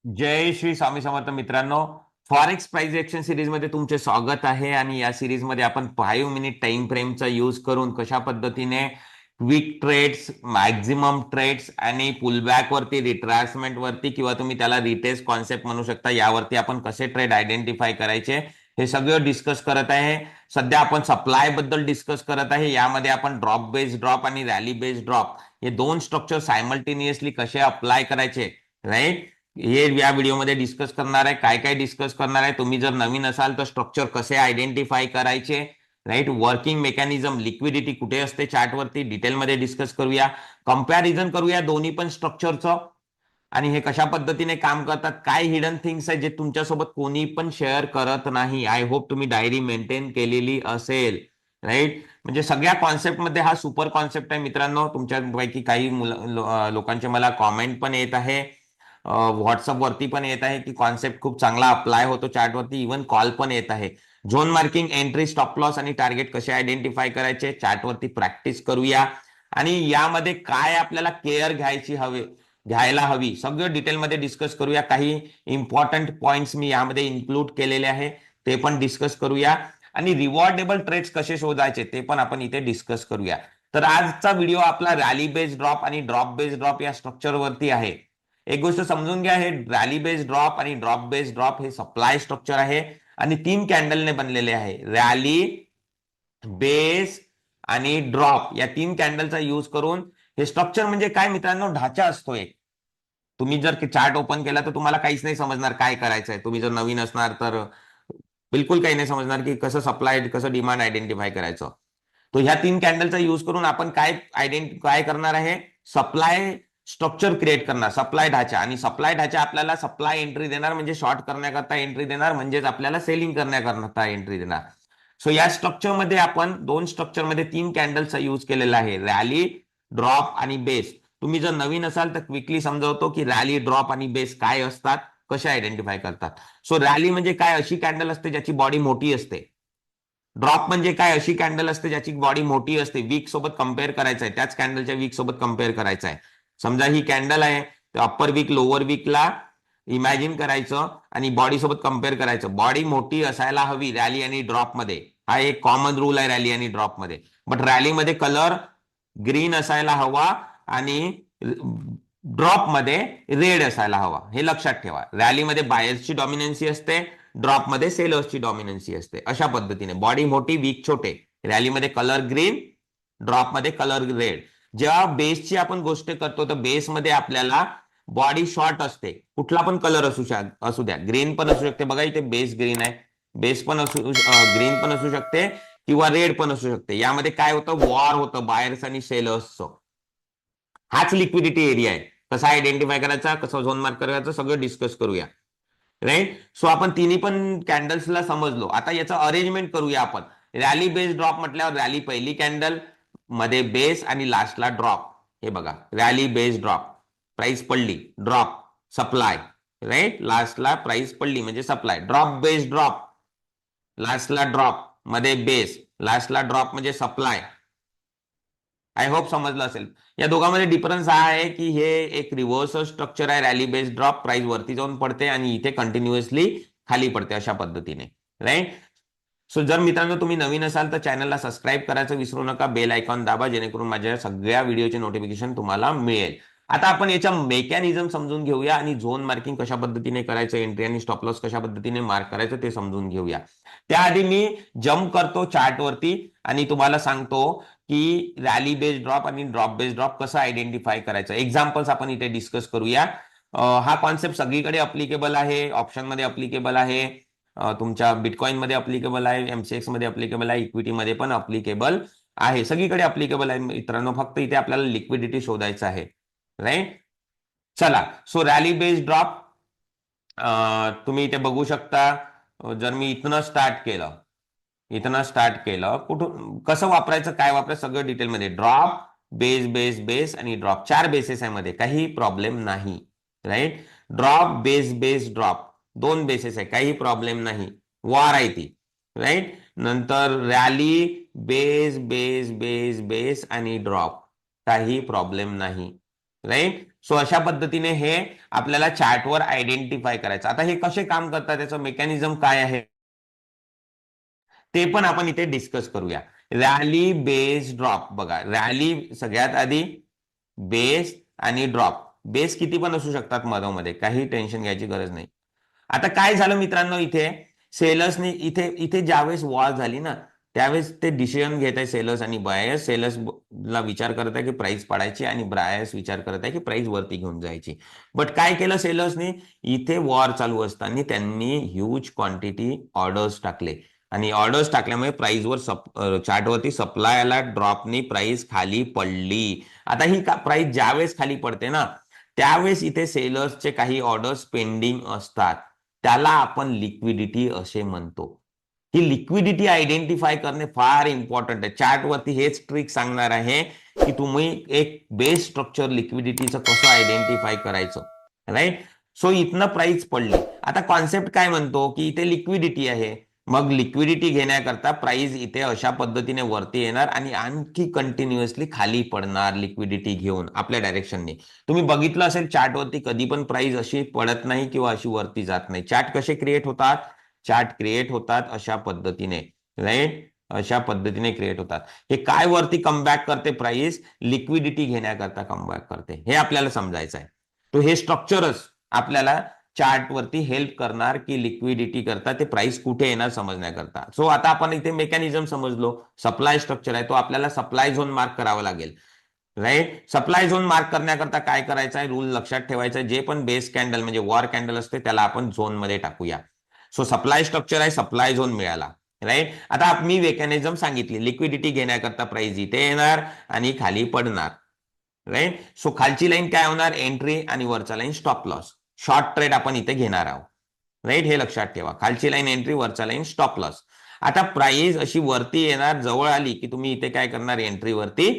जय श्री स्वामी समर्थ मित्रांनो. Forex price action series मध्ये तुमचे स्वागत आहे. आणि या सिरीज मध्ये आपण 5 मिनिट टाइम फ्रेमचा यूज करून कशा पद्धतीने वीक ट्रेड्स, मॅक्झिमम ट्रेड्स आणि पुलबॅक वरती, रिट्रेसमेंट वरती किंवा तुम्ही त्याला रिटेस्ट कॉन्सेप्ट म्हणू शकता, यावरती आपण कसे ट्रेड आयडेंटिफाय करायचे हे सगळं डिस्कस करत आहे. सध्या आपण सप्लाय बद्दल डिस्कस करत आहे. यामध्ये आपण ड्रॉप बेस्ड ड्रॉप आणि रॅली बेस्ड ड्रॉप हे दोन स्ट्रक्चर सायमल्टेनियसली कसे अप्लाय करायचे, राईट, हे या व्हिडिओमध्ये डिस्कस करणार आहे. काय काय डिस्कस करणार आहे, तुम्ही जर नवीन असाल तर स्ट्रक्चर कसे आयडेंटिफाय करायचे, राईट, वर्किंग मेकॅनिझम, लिक्विडिटी कुठे असते चार्टवरती, डिटेलमध्ये डिस्कस करूया. कंपॅरिझन करूया दोन्ही पण स्ट्रक्चरचं आणि हे कशा पद्धतीने काम करतात, काय हिडन थिंग्स आहे जे तुमच्यासोबत कोणी पण शेअर करत नाही. आय होप तुम्ही डायरी मेंटेन केलेली असेल, राईट. म्हणजे सगळ्या कॉन्सेप्ट मध्ये हा सुपर कॉन्सेप्ट आहे मित्रांनो. तुमच्यापैकी काही लोकांचे मला कॉमेंट पण येत आहे, व्हॉट्सअप वरती पण येत आहे की कॉन्सेप्ट खूप चांगला अप्लाय होतो चार्टवरती. इव्हन कॉल पण येत आहे. Zone marking, entry, stop loss आणि टार्गेट कसे आयडेंटिफाय करायचे चार्टवरती प्रॅक्टिस करूया. आणि यामध्ये काय आपल्याला केअर घ्यायला हवी सगळं डिटेलमध्ये डिस्कस करूया. काही इम्पॉर्टंट पॉइंट्स मी यामध्ये इन्क्लूड केलेले आहे, ते पण डिस्कस करूया. आणि रिवॉर्डेबल ट्रेड्स कसे शोधायचे ते पण आपण इथे डिस्कस करूया. तर आजचा व्हिडिओ आपला रॅली बेस्ड ड्रॉप आणि ड्रॉप बेस्ड ड्रॉप या स्ट्रक्चरवरती आहे. एक गोष्ट समजून घ्या, हे रॅली बेस्ड ड्रॉप आणि ड्रॉप बेस्ड ड्रॉप हे सप्लाय स्ट्रक्चर आहे आणि 3 कॅन्डलने बनलेले आहे. रॅली, बेस आणि ड्रॉप या 3 कॅन्डलचा यूज करून हे स्ट्रक्चर म्हणजे काय मित्रांनो, ढाचा असतो एक. तुम्ही जर चार्ट ओपन केला तर तुम्हाला काहीच नाही समजणार काय करायचंय. तुम्ही जर नवीन असणार तर बिलकुल काही नाही समजणार की कसं सप्लाय, कसं डिमांड आयडेंटिफाय करायचं. तो ह्या 3 कॅन्डलचा यूज करून आपण काय करणार आहे, सप्लाय स्ट्रक्चर क्रिएट करणार, सप्लाय ढाचा. आणि सप्लाय ढाचा आपल्याला सप्लाय एंट्री देणार, म्हणजे शॉर्ट करण्याकरता एंट्री देणार, म्हणजेच आपल्याला सेलिंग करण्याकरता एंट्री देणार. सो या स्ट्रक्चरमध्ये आपण दोन स्ट्रक्चरमध्ये 3 कॅन्डलचा यूज केलेला आहे, रॅली, ड्रॉप आणि बेस. तुम्ही जर नवीन असाल तर क्विकली समजावतो की रॅली, ड्रॉप आणि बेस काय असतात, कसे आयडेंटिफाय करतात. सो रॅली म्हणजे काय, अशी कॅन्डल असते ज्याची बॉडी मोठी असते. ड्रॉप म्हणजे काय, अशी कॅन्डल असते ज्याची बॉडी मोठी असते. वीक सोबत कंपेअर करायचं आहे, त्याच कॅन्डलच्या वीक सोबत कंपेअर करायचं आहे. समजा ही कॅन्डल आहे, तर अप्पर वीक लोअर वीकला इमॅजिन करायचं आणि बॉडी सोबत कंपेअर करायचं. बॉडी मोठी असायला हवी रॅली आणि ड्रॉप मध्ये, हा एक कॉमन रूल आहे रॅली आणि ड्रॉप मध्ये. बट रॅलीमध्ये कलर ग्रीन असायला हवा आणि ड्रॉप मध्ये रेड असायला हवा, हे लक्षात ठेवा. रॅलीमध्ये बायर्सची डॉमिनन्सी असते, ड्रॉप मध्ये सेलर्सची डॉमिनन्सी असते. अशा पद्धतीने बॉडी मोठी, वीक छोटे. रॅलीमध्ये कलर ग्रीन, ड्रॉप मध्ये कलर रेड. जेव्हा बेसची आपण गोष्ट करतो तर बेसमध्ये आपल्याला बॉडी शॉर्ट असते, कुठला पण कलर असू द्या, ग्रीन पण असू शकते. बघा इथे बेस ग्रीन आहे, बेस पण ग्रीन पण असू शकते किंवा रेड पण असू शकते. यामध्ये काय होतं, वॉर होतं बायर्स आणि सेलर्सचं. हाच लिक्विडिटी एरिया आहे. कसा आयडेंटिफाय करायचा, कसं झोन मार्क करायचं, सगळं डिस्कस करूया, राईट. सो आपण तिन्ही पण कॅन्डल्सला समजलो. आता याचं अरेंजमेंट करूया आपण. रॅली बेस ड्रॉप म्हटल्यावर रॅली पहिली कॅन्डल, मध्ये बेस आणि लास्टला ड्रॉप. हे बघा, रॅली बेस ड्रॉप, प्राइस पडली, ड्रॉप, सप्लाय, राईट, लास्टला प्राइस पडली म्हणजे सप्लाय. ड्रॉप बेस ड्रॉप, लास्टला ड्रॉप, मध्ये बेस, लास्टला ड्रॉप म्हणजे सप्लाय. आय होप समजलं असेल. या दोघांमध्ये डिफरन्स हा आहे की हे एक रिव्हर्स स्ट्रक्चर आहे, रॅली बेस्ड ड्रॉप, प्राइस वरती जाऊन पडते आणि इथे कंटिन्युअसली खाली पडते, अशा पद्धतीने, राईट. सो जर मित्रांनो तुम्ही नवीन असाल तर चॅनलला सबस्क्राईब करायचं विसरू नका, बेल आयकॉन दाबा, जेणेकरून माझ्या सगळ्या व्हिडिओचे नोटिफिकेशन तुम्हाला मिळेल. आता आपण याच्या मेकॅनिझम समजून घेऊया आणि झोन मार्किंग कशा पद्धतीने करायचं, एंट्री आणि स्टॉप लॉस कशा पद्धतीने मार्क करायचं ते समजून घेऊया. त्याआधी मी जम्प करतो चार्टवरती आणि तुम्हाला सांगतो की रॅली बेस्ड ड्रॉप आणि ड्रॉप बेस्ड ड्रॉप कसं आयडेंटिफाय करायचं. एक्झाम्पल्स आपण इथे डिस्कस करूया. हा कॉन्सेप्ट सगळीकडे अप्लिकेबल आहे, ऑप्शन मध्ये अप्लिकेबल आहे, तुमच्या बिटकॉइन मध्ये अप्लिकेबल आहे, एमसीएक्स मध्ये अप्लिकेबल आहे, इक्विटी मध्ये पण अप्लिकेबल आहे, सगळीकडे अप्लिकेबल आहे मित्रांनो. फक्त इथे आपल्याला लिक्विडिटी शोधायचं आहे, राईट. चला, सो रॅली बेस्ड ड्रॉप तुम्ही इथे बघू शकता. जर मी इथनं स्टार्ट केलं, कुठून कसं वापरायचं, काय वापरायचं, सगळं डिटेलमध्ये. ड्रॉप, बेस बेस बेस आणि ड्रॉप, 4 बेसेस आहे मध्ये, काही प्रॉब्लेम नाही, right. Drop, base base drop, 2 bases आहे, काही प्रॉब्लेम नाही. वॉर आहे ती, राईट. नंतर rally, base base base base आणि ड्रॉप, काही प्रॉब्लेम नाही, राईट. सो अशा पद्धतीने हे आपल्याला चार्टवर आयडेंटिफाय करायचं. आता हे कसे काम करतात, त्याचं मेकॅनिझम काय आहे ते पण आपण इथे डिस्कस करूया. Rally base drop. बघा, रॅली सगळ्यात आधी, बेस आणि ड्रॉप. बेस किती पण असू शकतात मधोमध्ये, काही टेन्शन घ्यायची गरज नाही. आता काय झालं मित्रांनो, इथे सेलर्सनी इथे इथे ज्यावेळेस वॉर झाली ना, त्यावेळेस ते डिसिजन घेत आहे सेलर्स आणि बायर्स. सेलर्स ला विचार करत आहे की प्राइस पडायची आणि बायर्स विचार करत आहे की प्राइस वरती घेऊन जायची. बट काय केलं सेलर्सनी, इथे वॉर चालू असताना त्यांनी ह्यूज क्वांटिटी ऑर्डर्स टाकले आणि ऑर्डर्स टाकल्यामुळे प्राइसवर चार्टवरती सप्लाय आला, ड्रॉपनी प्राइस खाली पडली. आता ही प्राइस ज्यावेळेस खाली पडते ना, त्यावेळेस इथे सेलर्सचे काही ऑर्डर्स पेंडिंग असतात. त्याला आपण लिक्विडिटी असे म्हणतो. ही लिक्विडिटी आयडेंटिफाय करणे फार इम्पॉर्टंट आहे. चार्टवरती हेच ट्रिक सांगणार आहे की तुम्ही एक बेस स्ट्रक्चर लिक्विडिटीचं कसं आयडेंटिफाय करायचं. राईट. सो इथनं प्राइस पडली. आता कॉन्सेप्ट काय म्हणतो की इथे लिक्विडिटी आहे, मग लिक्विडिटी घेण्याकरता प्राइस इथे अशा पद्धतीने वरती येणार आणि आणखी कंटिन्युअसली खाली पडणार लिक्विडिटी घेऊन आपल्या डायरेक्शनने. तुम्ही बघितलं असेल चार्टवरती कधी पण प्राइस अशी पडत नाही किंवा अशी वरती जात नाही. चार्ट कसे क्रिएट होतात, चार्ट क्रिएट होतात अशा पद्धतीने. राईट, अशा पद्धतीने क्रिएट होतात. हे काय वरती कमबॅक करते प्राइस, लिक्विडिटी घेण्याकरता कमबॅक करते, हे आपल्याला समजायचं आहे. तो हे स्ट्रक्चरच आपल्याला चार्ट वरती हेल्प करणार की लिक्विडिटी करता ते प्राइस कुठे येणार समजण्याकरता. सो आता आपण इथे मेकॅनिझम समजलो. सप्लाय स्ट्रक्चर आहे, तो आपल्याला सप्लाय झोन मार्क करावा लागेल. राईट. सप्लाय झोन मार्क करण्याकरता काय करायचं आहे, रूल लक्षात ठेवायचा आहे. जे पण बेस कॅन्डल म्हणजे वॉर कॅन्डल असते त्याला आपण झोन मध्ये टाकूया. सो सप्लाय स्ट्रक्चर आहे, सप्लाय झोन मिळाला. राईट. आता मी मेकॅनिझम सांगितली, लिक्विडिटी घेण्याकरता प्राइस इथे येणार आणि खाली पडणार. राईट. सो खालची लाईन काय होणार, एंट्री, आणि वरचा line stop loss. Short trade आपण इथे घेणार आहोत. राईट, हे लक्षात ठेवा. खालची लाईन एंट्री, वरचा लाईन स्टॉप लॉस. आता प्राइस अशी वरती येणार, जवळ आली की तुम्ही इथे काय करणार, एंट्री वरती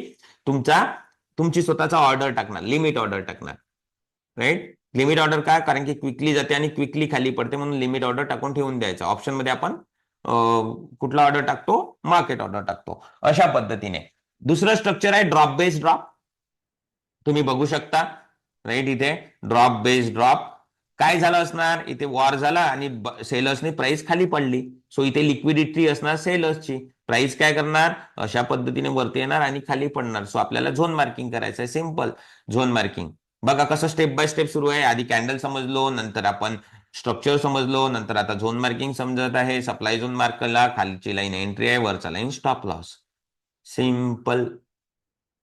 तुमची स्वतःचा ऑर्डर टाकणार, लिमिट ऑर्डर टाकणार. राईट. लिमिट ऑर्डर काय, कारण की क्विकली जाते आणि क्विकली खाली पडते, म्हणून लिमिट ऑर्डर टाकून ठेवून द्यायचं. ऑप्शन मध्ये आपण कुठला ऑर्डर टाकतो, मार्केट ऑर्डर टाकतो. अशा पद्धतीने. दुसरं स्ट्रक्चर आहे ड्रॉप बेस ड्रॉप. तुम्ही बघू शकता. राईट, इथे ड्रॉप बेस ड्रॉप. काय झालं असणार, इथे वॉर झाला आणि सेलर्सनी प्राइस खाली पडली. सो इथे लिक्विडिटी असणार सेलर्सची. प्राइस काय करणार, अशा पद्धतीने वरती येणार आणि खाली पडणार. सो आपल्याला झोन मार्किंग करायचं आहे. Simple zone marking. बघा कसं स्टेप बाय स्टेप सुरू आहे. आधी कॅन्डल समजलो, नंतर आपण स्ट्रक्चर समजलो, नंतर आता झोन मार्किंग समजत आहे. सप्लाय झोन मार्क केला, खालची लाईन एंट्री आहे, वरचा line stop loss. Simple.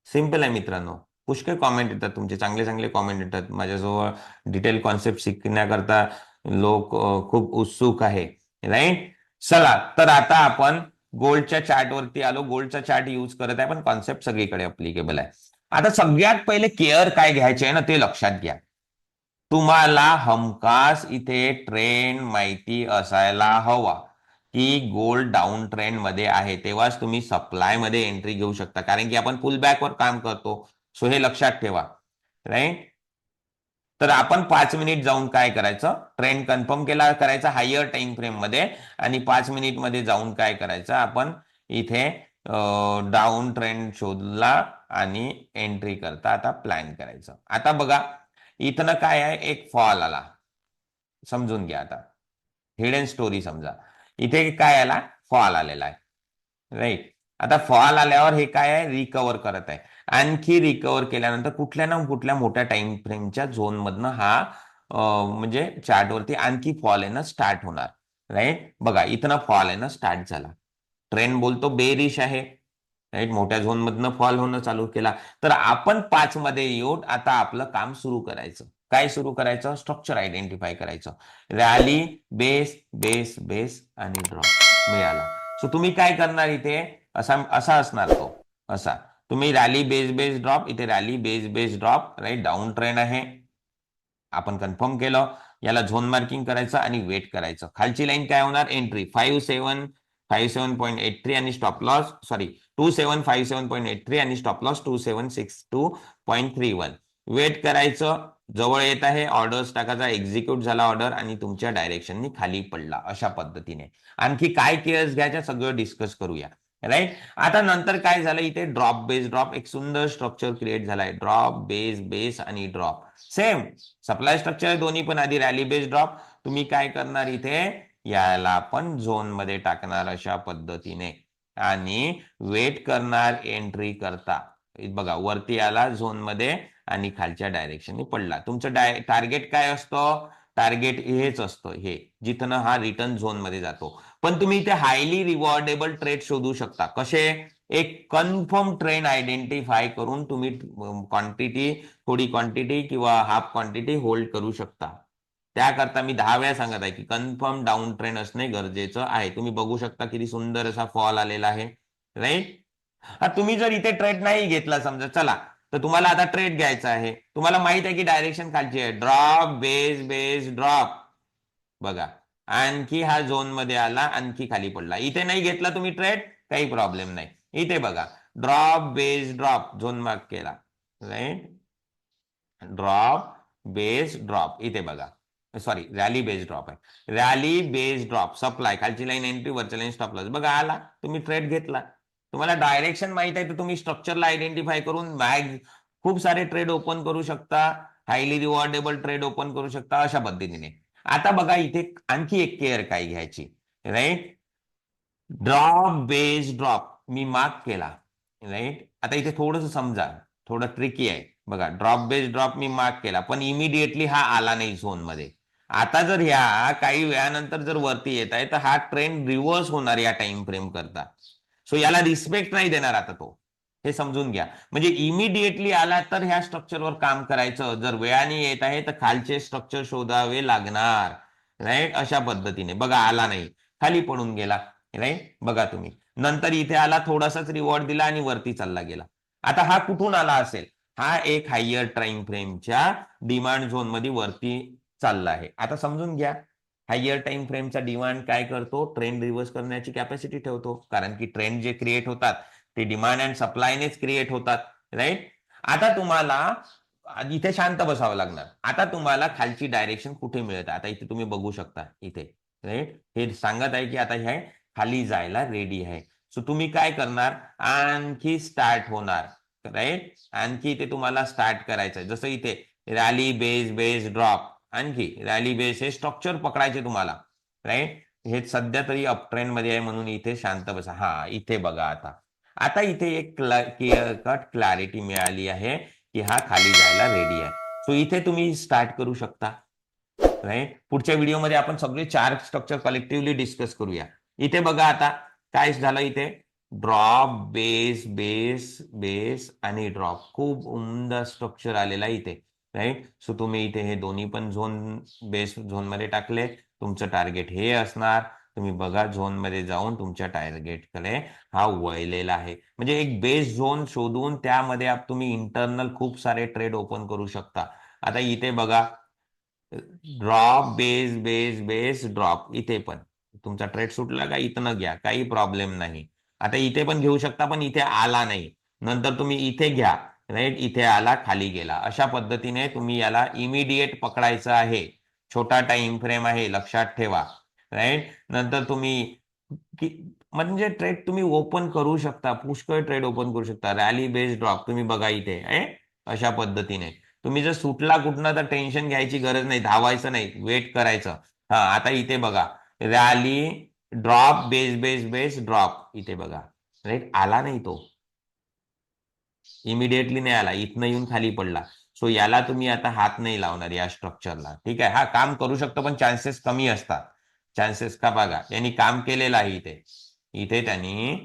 Simple आहे मित्रांनो. पुष्कळ कॉमेंट येतात तुमचे, चांगले चांगले कॉमेंट येतात. माझ्याजवळ डिटेल कॉन्सेप्ट शिकण्याकरता लोक खूप उत्सुक आहे. राईट. चला, तर आता आपण गोल्डच्या चार्टवरती आलो. गोल्डचा चार्ट यूज करत आहे, पण कॉन्सेप्ट सगळीकडे अप्लिकेबल आहे. आता सगळ्यात पहिले केअर काय घ्यायचे आहे ना, ते लक्षात घ्या. तुम्हाला हमखास इथे ट्रेंड माहिती असायला हवा की गोल्ड डाऊन ट्रेंड मध्ये आहे, तेव्हाच तुम्ही सप्लाय मध्ये एंट्री घेऊ शकता, कारण की आपण पुल बॅक वर काम करतो. सो हे लक्षात ठेवा. राईट. तर आपण 5 मिनिट जाऊन काय करायचं, ट्रेंड कन्फर्म केला करायचा हायर टाइम फ्रेम मध्ये, आणि 5 मिनिट मध्ये जाऊन काय करायचं, आपण इथे डाऊन ट्रेंड शोधला आणि एंट्री करता आता प्लॅन करायचं. आता बघा, इथनं काय आहे, एक फॉल आला. समजून घ्या आता, हिडन स्टोरी समजा. इथे काय आला, फॉल आलेला आहे. राईट. आता फॉल आल्यावर हे काय आहे, रिकवर करत आहे. आणखी रिकवर केल्यानंतर कुठल्या ना कुठल्या मोठ्या टाइम फ्रेमच्या झोन मधनं हा म्हणजे चार्टवरती आणखी फॉल येणं स्टार्ट होणार. राईट. बघा, इथनं फॉल येणं स्टार्ट झाला. ट्रेंड बोलतो बेरिश आहे. राईट. मोठ्या झोन मधनं फॉल होणं चालू केला. तर आपण 5 मध्ये येऊन आता आपलं काम सुरू करायचं. काय सुरू करायचं, स्ट्रक्चर आयडेंटिफाय करायचं. रॅली, बेस, बेस, बेस आणि ड्रॉप मिळाला. सो तुम्ही काय करणार, इथे असा असा असणार तो, असा. तुम्ही रॅली बेस बेस ड्रॉप, इथे rally base base drop. Right. Down trend आहे, आपण कन्फर्म केलं. याला झोन मार्किंग करायचं आणि वेट करायचं. खालची लाईन काय होणार, एंट्री 5757.83 आणि स्टॉप लॉस, सॉरी 2757.83 आणि स्टॉप लॉस 2762.31. वेट करायचं. जवळ येत आहे, ऑर्डर्स टाकायचा, एक्झिक्यूट झाला ऑर्डर आणि तुमच्या डायरेक्शननी खाली पडला. अशा पद्धतीने आणखी काय केअर्स घ्यायच्या सगळं डिस्कस करूया. राईट. आता नंतर काय झालं, इथे ड्रॉप बेस ड्रॉप एक सुंदर स्ट्रक्चर क्रिएट झालाय. ड्रॉप बेस बेस आणि ड्रॉप. सेम सप्लाय स्ट्रक्चर आहे दोन्ही पण. आधी रॅली बेस्ड ड्रॉप तुम्ही काय करणार इथे याला पण झोन मध्ये टाकणार अशा पद्धतीने आणि वेट करणार एंट्री करता. बघा वरती आला झोन मध्ये आणि खालच्या डायरेक्शनने पडला. तुमचं टार्गेट काय असतं? टार्गेट हेच असतं, हे जिथं हा रिटर्न झोन मध्ये जातो. पण तुम्ही इथे हायली रिवॉर्डेबल ट्रेड शोधू शकता. कसे? एक कन्फर्म ट्रेंड आयडेंटिफाय करून तुम्ही क्वांटिटी, थोडी क्वांटिटी किंवा हाफ क्वांटिटी होल्ड करू शकता. त्याकरता मी 10 वेळा सांगत आहे की कन्फर्म डाऊन ट्रेंड असणे गरजेचं आहे. तुम्ही बघू शकता किती सुंदर असा फॉल आलेला आहे, राईट? तुम्ही जर इथे ट्रेड नाही घेतला समजा, चला तर तुम्हाला आता ट्रेड घ्यायचा आहे. तुम्हाला माहित आहे की डायरेक्शन खालची आहे, ड्रॉप बेस बेस ड्रॉप. बघा आणखी हा झोन मध्ये आला, आणखी खाली पडला. इथे नाही घेतला तुम्ही ट्रेड, काही प्रॉब्लेम नाही. इथे बघा drop base drop, zone mark केला, राईट? ड्रॉप बेस ड्रॉप, इथे बघा सॉरी रॅली बेस ड्रॉप आहे, रॅली बेस ड्रॉप. सप्लाय खालची लाईन एंट्री, वरची लाईन स्टॉप लॉस. बघा आला, तुम्ही ट्रेड घेतला. तुम्हाला डायरेक्शन माहित आहे तर तुम्ही स्ट्रक्चरला आयडेंटिफाय करून खूप सारे ट्रेड ओपन करू शकता, हायली रिवॉर्डेबल ट्रेड ओपन करू शकता अशा पद्धतीने. आता बघा इथे आणखी एक केअर काय घ्यायची, राईट? ड्रॉप बेस ड्रॉप मी मार्क केला, राईट? आता इथे थोडंसं समजा, थोडं ट्रिकी आहे. बघा ड्रॉप बेस ड्रॉप मी मार्क केला, पण इमिडिएटली हा आला नाही झोन मध्ये. आता जर ह्या काही वेळानंतर जर वरती येत आहे तर हा ट्रेंड रिव्हर्स होणार या टाइम फ्रेम करता. सो याला रिस्पेक्ट नाही देणार आता तो, हे समजून घ्या. म्हणजे इमिडिएटली आला तर ह्या स्ट्रक्चरवर काम करायचं, जर वेळाने येत आहे तर खालचे स्ट्रक्चर शोधावे लागणार, राईट? अशा पद्धतीने. बघा आला नाही, खाली पडून गेला, राईट? बघा तुम्ही नंतर इथे आला, थोडासाच रिवॉर्ड दिला आणि वरती चालला गेला. आता हा कुठून आला असेल? हा एक हायर टाइम फ्रेमच्या डिमांड झोन मध्ये वरती चालला आहे. आता समजून घ्या, हायर टाइम फ्रेमचा डिमांड काय करतो? ट्रेंड रिव्हर्स करण्याची कॅपॅसिटी ठेवतो, कारण की ट्रेंड जे क्रिएट होतात ते डिमांड अँड सप्लायनेच क्रिएट होतात, राईट? आता तुम्हाला इथे शांत बसावं लागणार. आता तुम्हाला खालची डायरेक्शन कुठे मिळत? आता इथे तुम्ही बघू शकता, इथे, राईट? हे सांगत आहे की आता हे खाली जायला रेडी आहे. सो तुम्ही काय करणार? आणखी स्टार्ट होणार, राईट? आणखी इथे तुम्हाला स्टार्ट करायचं आहे. जसं इथे रॅली बेस बेस ड्रॉप, आणखी रॅली बेस, हे स्ट्रक्चर पकडायचे तुम्हाला, राईट? हे सध्या तरी अप ट्रेंड मध्ये आहे म्हणून इथे शांत बसा. हा इथे बघा, आता आता इथे एक क्लिअर कट क्लॅरिटी मिळाली आहे की हा खाली जायला रेडी आहे. सो इथे तुम्ही स्टार्ट करू शकता, राईट? पुढच्या व्हिडिओमध्ये आपण सगळे 4 स्ट्रक्चर कलेक्टिव्हली डिस्कस करूया. इथे बघा आता काय झालं, इथे ड्रॉप बेस बेस बेस आणि ड्रॉप, खूप उमदा स्ट्रक्चर आलेला इथे, राईट? सो तुम्ही इथे हे दोन्ही पण झोन बेस झोन मध्ये टाकले, तुमचं टार्गेट हे असणार. तुम्ही बघा झोन मध्ये जाऊन तुमच्या टार्गेटकडे हा वळलेला आहे. म्हणजे एक बेस झोन शोधून त्यामध्ये तुम्ही इंटरनल खूप सारे ट्रेड ओपन करू शकता. आता इथे बघा drop base base base drop, इथे पण तुमचा ट्रेड सुटला का इथं घ्या, काही प्रॉब्लेम नाही. आता इथे पण घेऊ शकता, पण इथे आला नाही. नंतर तुम्ही इथे घ्या, राईट? इथे आला, खाली गेला. अशा पद्धतीने तुम्ही याला इमिडिएट पकडायचं आहे. छोटा टाइम फ्रेम आहे, लक्षात ठेवा, राईट? नंतर तुम्ही म्हणजे ट्रेड तुम्ही ओपन करू शकता, पुष्कळ ट्रेड ओपन करू शकता. रॅली बेस ड्रॉप तुम्ही बघा इथे आहे, अशा पद्धतीने. तुम्ही जर सुटला कुठनं तर टेन्शन घ्यायची गरज नाही, धावायचं नाही, वेट करायचं. हा आता इथे बघा rally drop base base base drop, इथे बघा, राईट? आला नाही तो, इमिडिएटली नाही आला, इथनं येऊन खाली पडला. सो याला तुम्ही आता हात नाही लावणार या स्ट्रक्चरला, ठीक आहे? हा काम करू शकतो पण चान्सेस कमी असतात. चान्सेस का बघा, यांनी काम केलेलं आहे इथे, इथे त्यांनी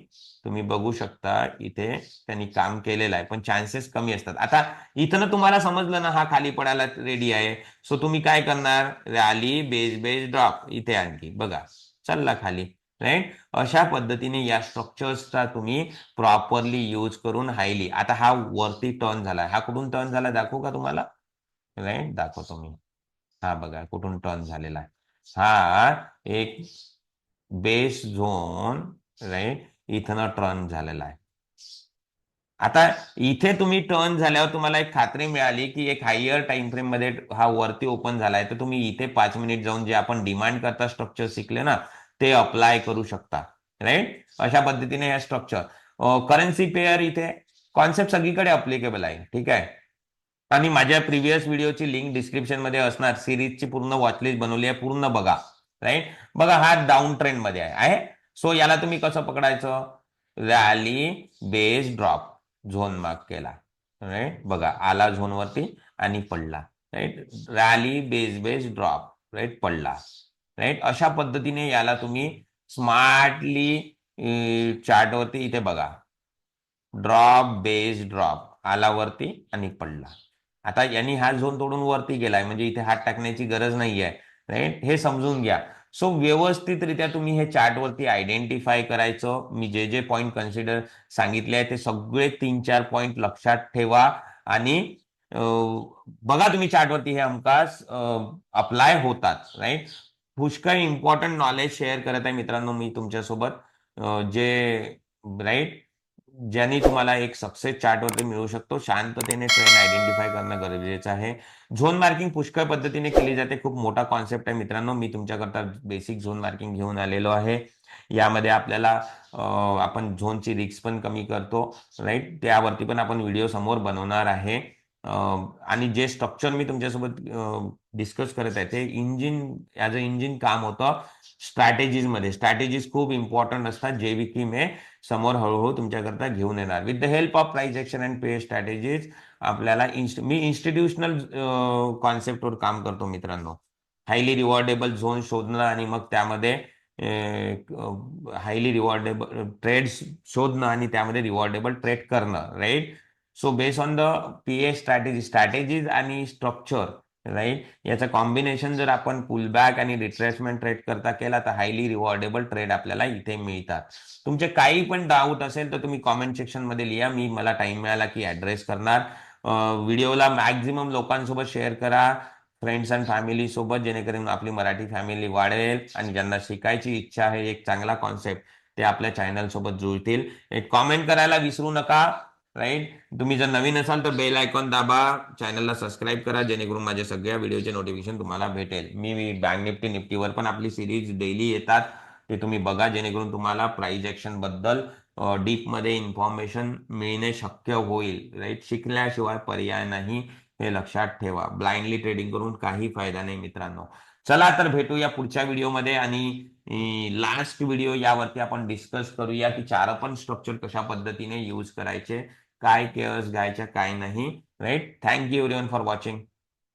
तुम्ही बघू शकता, इथे त्यांनी काम केलेलं आहे, पण चान्सेस कमी असतात. आता इथं तुम्हाला समजलं ना हा खाली पडायला रेडी आहे. सो तुम्ही काय करणार? रॅली बेस बेस ड्रॉप, इथे आणखी बघा चालला खाली, राईट? अशा पद्धतीने या स्ट्रक्चर्सचा तुम्ही प्रॉपरली यूज करून हायली. आता हा वरती टर्न झाला, हा कुठून टर्न झाला दाखवू का तुम्हाला? राईट, दाखवतो मी. हा बघा कुठून टर्न झालेला आहे. हा एक बेस झोन, राईट? इथनं टर्न झालेला आहे. आता इथे तुम्ही टर्न झाल्यावर तुम्हाला एक खात्री मिळाली की एक हायर टाइम फ्रेम मध्ये हा वरती ओपन झालाय, तर तुम्ही इथे 5 मिनिट जाऊन जे आपण डिमांड करता स्ट्रक्चर शिकले ना, ते अप्लाय करू शकता, राईट? अशा पद्धतीने हे स्ट्रक्चर करन्सी पेअर, इथे कॉन्सेप्ट सगळीकडे अप्लिकेबल आहे, ठीक आहे? आणि माझ्या प्रिव्हियस व्हिडिओची लिंक डिस्क्रिप्शन मध्ये असणार. सिरीजची पूर्ण वॉचलिस्ट बनवली आहे, पूर्ण बघा. राईट, बघा हा डाऊन ट्रेंड मध्ये आहे. सो याला तुम्ही कसं पकडायचं? Rally base drop, zone mark केला. राईट, बघा आला झोन वरती आणि पडला. Right, rally base drop, right, पडला. राईट, अशा पद्धतीने याला तुम्ही स्मार्टली चार्ट वरती इथे बघा, ड्रॉप बेस ड्रॉप आला वरती आणि पडला. आता यांनी हा झोन तोडून वरती गेलाय, म्हणजे इथे हात टाकण्याची गरज नाहीये. राईट, हे समजून घ्या. सो व्यवस्थितरित्या तुम्ही हे चार्ट वरती आयडेंटिफाय करायचं. मी जे जे पॉईंट कन्सिडर सांगितले आहे ते सगळे 3-4 पॉईंट लक्षात ठेवा आणि बघा तुम्ही चार्टवरती हे हमखास अप्लाय होतात. राईट, पुष्कळ इम्पॉर्टंट नॉलेज शेअर करत आहे मित्रांनो मी तुमच्यासोबत, जे राईट ज्यांनी तुम्हाला एक सक्सेस चार्टवरती मिळू शकतो. शांततेने ट्रेंड आयडेंटिफाय करणं गरजेचं आहे. झोन मार्किंग पुष्कळ पद्धतीने केली जाते. खूप मोठा कॉन्सेप्ट आहे मित्रांनो. मी तुमच्याकरता बेसिक झोन मार्किंग घेऊन आलेलो आहे. यामध्ये आपल्याला आपण झोनची रिस्क पण कमी करतो. राईट, त्यावरती पण आपण व्हिडिओ समोर बनवणार आहे. आणि जे स्ट्रक्चर मी तुमच्यासोबत डिस्कस करत आहे ते इंजिन ॲज अ इंजिन काम होतं स्ट्रॅटेजीज मध्ये. स्ट्रॅटेजीज खूप इम्पॉर्टंट असतात, जे की मी समोर हळूहळू तुमच्याकरता घेऊन येणार. With the help of price action and pay strategies आपल्याला मी इन्स्टिट्यूशनल कॉन्सेप्टवर काम करतो मित्रांनो. हायली रिवॉर्डेबल झोन शोधणं आणि मग त्यामध्ये हायली रिवॉर्डेबल ट्रेड्स शोधणं आणि त्यामध्ये रिवॉर्डेबल ट्रेड करणं. Right, so base on the PA strategies आणि स्ट्रक्चर, राईट, याचं कॉम्बिनेशन जर आपण पुलबॅक आणि रिट्रेसमेंट ट्रेड करता केला तर हायली रिवॉर्डेबल ट्रेड आपल्याला इथे मिळतात. तुमचे काही पण डाऊट असेल तर तुम्ही कॉमेंट सेक्शन मध्ये लिहा. मला टाइम मिळाला की ऍड्रेस करणार. व्हिडिओला मॅक्झिमम लोकांसोबत शेअर करा, फ्रेंड्स अँड फॅमिली सोबत, जेणेकरून आपली मराठी फॅमिली वाढेल आणि ज्यांना शिकायची इच्छा आहे एक चांगला कॉन्सेप्ट ते आपल्या चॅनल सोबत जुळतील. एक कॉमेंट करायला विसरू नका. राईट, तुम्ही जर नवीन असाल तर बेल आयकॉन दाबा, चॅनलला सबस्क्राईब करा, जेणेकरून माझ्या सगळ्या व्हिडिओचे नोटिफिकेशन तुम्हाला भेटेल. मी बँक निफ्टी निफ्टीवर पण आपली सिरीज डेली येतात, ते तुम्ही बघा, जेणेकरून तुम्हाला प्राइस ऍक्शन बद्दल डीप मध्ये इन्फॉर्मेशन मिळणे शक्य होईल. राईट, शिकल्याशिवाय पर्याय नाही, हे लक्षात ठेवा. ब्लाइंडली ट्रेडिंग करून काही फायदा नाही मित्रांनो. चला तर भेटूया पुढच्या व्हिडिओमध्ये आणि लास्ट व्हिडिओ यावरती आपण डिस्कस करूया की चार पण स्ट्रक्चर कशा पद्धतीने यूज करायचे, काय केअर्स घ्यायच्या काय नाही. Right, thank you everyone for watching.